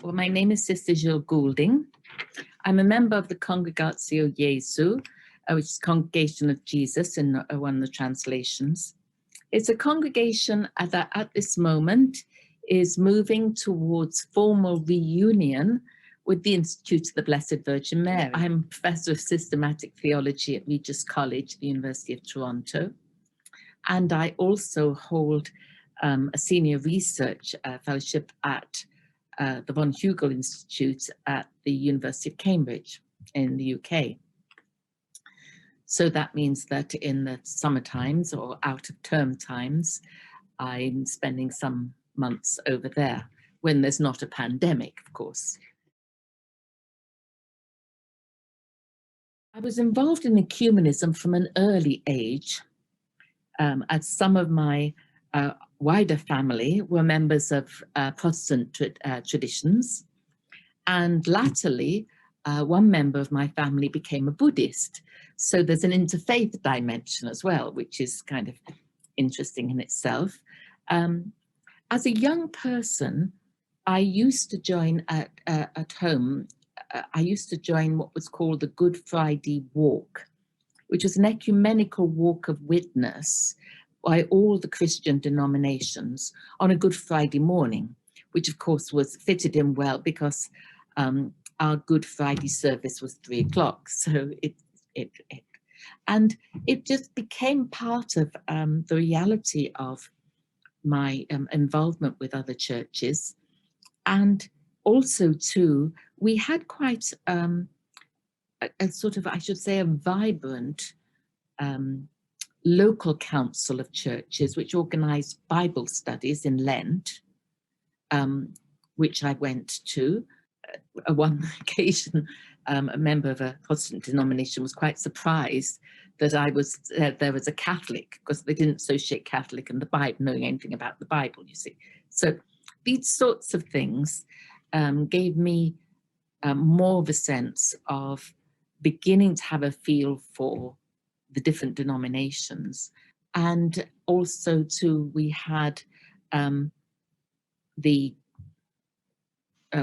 Well, my name is Sister Gill Goulding. I'm a member of the Congregatio Jesu, which is Congregation of Jesus in one of the translations. It's a congregation that at this moment is moving towards formal reunion with the Institute of the Blessed Virgin Mary. I'm Professor of Systematic Theology at Regis College, the University of Toronto. And I also hold a senior research fellowship at the von Hügel Institute at the University of Cambridge in the UK. So that means that in the summer times or out of term times, I'm spending some months over there when there's not a pandemic, of course. I was involved in ecumenism from an early age, as some of my wider family were members of Protestant traditions, and latterly one member of my family became a Buddhist. So there's an interfaith dimension as well, which is kind of interesting in itself. As a young person, I used to join at home, I used to join what was called the Good Friday Walk, which was an ecumenical walk of witness by all the Christian denominations on a Good Friday morning, which of course was fitted in well because our Good Friday service was 3 o'clock. So it just became part of the reality of my involvement with other churches. And also too, we had quite a sort of, I should say, a vibrant local council of churches which organised Bible studies in Lent, which I went to. On one occasion, a member of a Protestant denomination was quite surprised that I was there was a Catholic, because they didn't associate Catholic and the Bible, knowing anything about the Bible, you see. So these sorts of things gave me more of a sense of beginning to have a feel for the different denominations. And also too, we had the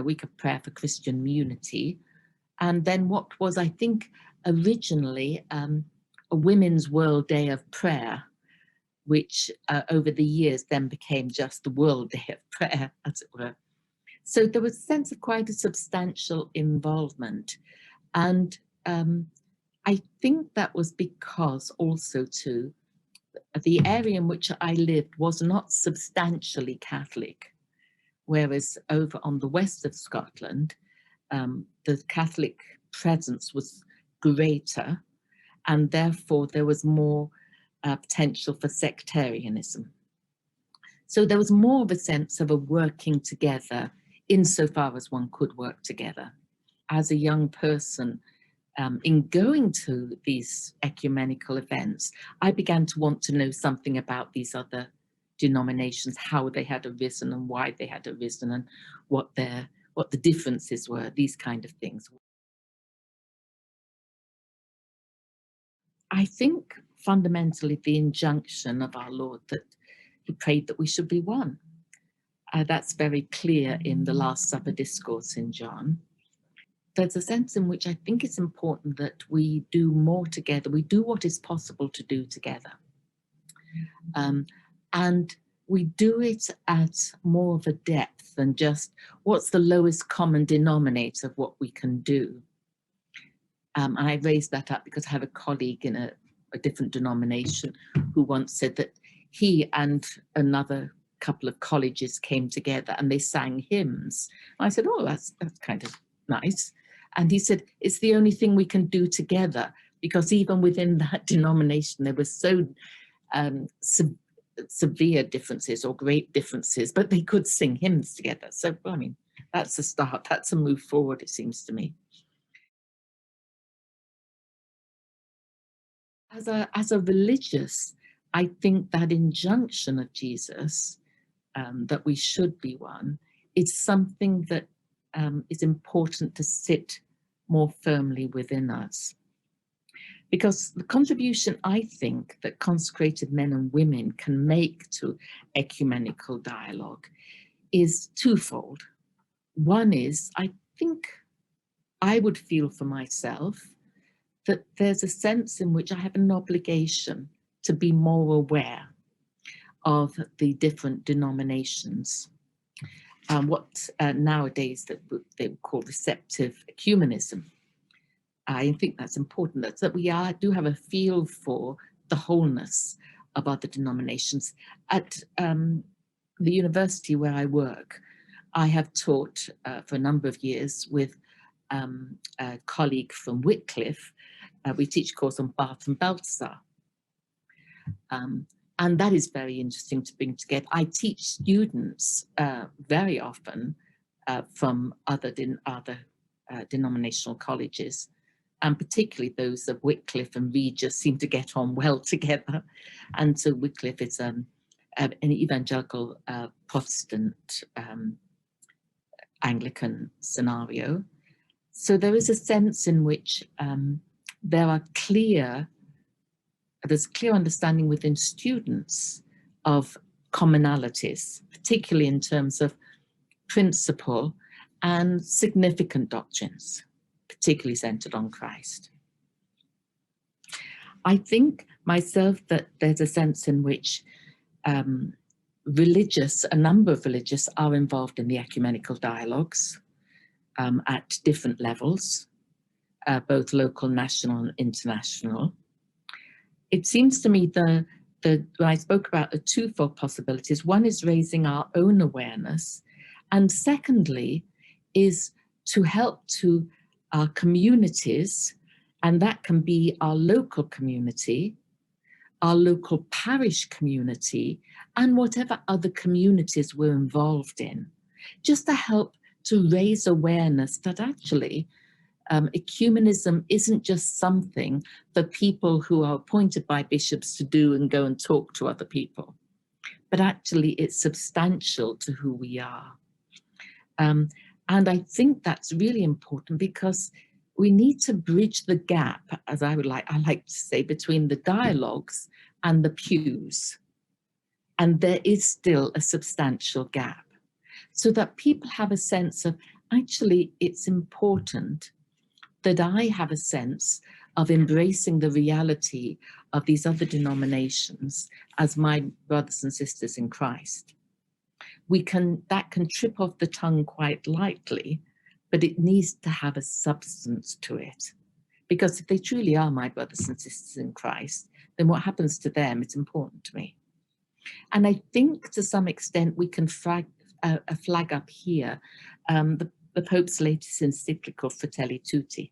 Week of Prayer for Christian Unity. And then what was, I think, originally a Women's World Day of Prayer, which over the years then became just the World Day of Prayer, as it were. So there was a sense of quite a substantial involvement. And I think that was because also too, the area in which I lived was not substantially Catholic, whereas over on the west of Scotland, the Catholic presence was greater, and therefore there was more potential for sectarianism. So there was more of a sense of a working together insofar as one could work together. As a young person, in going to these ecumenical events, I began to want to know something about these other denominations, how they had arisen and why they had arisen and what the differences were, these kind of things. I think fundamentally the injunction of our Lord that he prayed that we should be one. That's very clear in the Last Supper discourse in John. There's a sense in which I think it's important that we do more together. We do what is possible to do together. And we do it at more of a depth than just what's the lowest common denominator of what we can do. And I raised that up because I have a colleague in a different denomination who once said that he and another couple of colleges came together and they sang hymns. And I said, oh, that's kind of nice. And he said, it's the only thing we can do together, because even within that denomination, there were so severe differences or great differences, but they could sing hymns together. So, I mean, that's a start. That's a move forward, it seems to me. As a religious, I think that injunction of Jesus, that we should be one, is something that is important to sit more firmly within us. Because the contribution, I think, that consecrated men and women can make to ecumenical dialogue is twofold. One is, I think I would feel for myself that there's a sense in which I have an obligation to be more aware of the different denominations. What nowadays that they would call receptive ecumenism. I think that's important, that we do have a feel for the wholeness of other denominations. At the university where I work, I have taught for a number of years with a colleague from Wycliffe. We teach a course on Bath and Balthasar. And that is very interesting to bring together. I teach students very often from other denominational colleges, and particularly those of Wycliffe and Regis seem to get on well together. And so Wycliffe is an evangelical Protestant Anglican scenario. So there is a sense in which there's clear understanding within students of commonalities, particularly in terms of principle and significant doctrines, particularly centered on Christ. I think myself that there's a sense in which a number of religious are involved in the ecumenical dialogues at different levels, both local, national, and international. It seems to me when I spoke about the twofold possibilities, one is raising our own awareness, and secondly is to help to our communities, and that can be our local community, our local parish community, and whatever other communities we're involved in, just to help to raise awareness that actually ecumenism isn't just something for people who are appointed by bishops to do and go and talk to other people, but actually it's substantial to who we are. And I think that's really important because we need to bridge the gap, as I like to say, between the dialogues and the pews. And there is still a substantial gap, so that people have a sense of, actually, it's important that I have a sense of embracing the reality of these other denominations as my brothers and sisters in Christ. That can trip off the tongue quite lightly, but it needs to have a substance to it. Because if they truly are my brothers and sisters in Christ, then what happens to them is important to me. And I think to some extent we can flag up here the Pope's latest encyclical, Fratelli Tutti.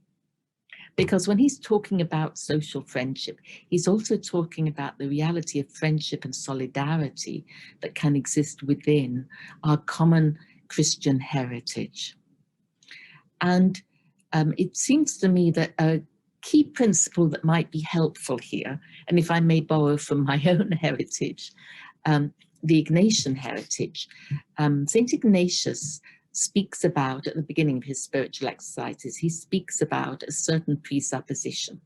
Because when he's talking about social friendship, he's also talking about the reality of friendship and solidarity that can exist within our common Christian heritage. And it seems to me that a key principle that might be helpful here, and if I may borrow from my own heritage, the Ignatian heritage, St. Ignatius speaks about, at the beginning of his spiritual exercises, he speaks about a certain presupposition.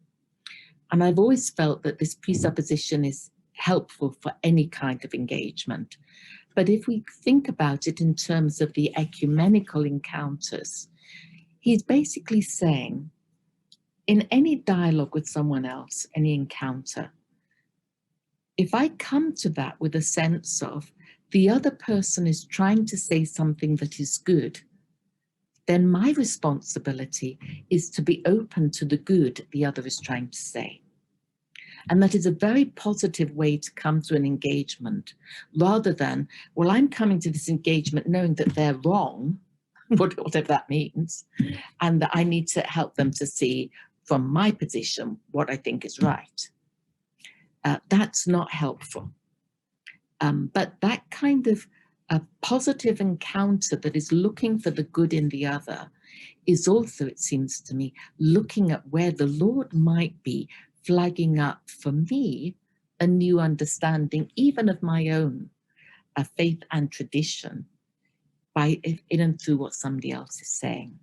And I've always felt that this presupposition is helpful for any kind of engagement. But if we think about it in terms of the ecumenical encounters, he's basically saying, in any dialogue with someone else, any encounter, if I come to that with a sense of the other person is trying to say something that is good, then my responsibility is to be open to the good the other is trying to say. And that is a very positive way to come to an engagement, rather than, well, I'm coming to this engagement knowing that they're wrong, whatever that means, and that I need to help them to see from my position what I think is right. That's not helpful. But that kind of a positive encounter that is looking for the good in the other is also, it seems to me, looking at where the Lord might be flagging up for me a new understanding, even of my own faith and tradition, in and through what somebody else is saying.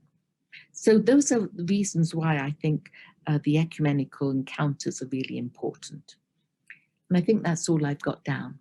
So those are the reasons why I think the ecumenical encounters are really important. And I think that's all I've got down.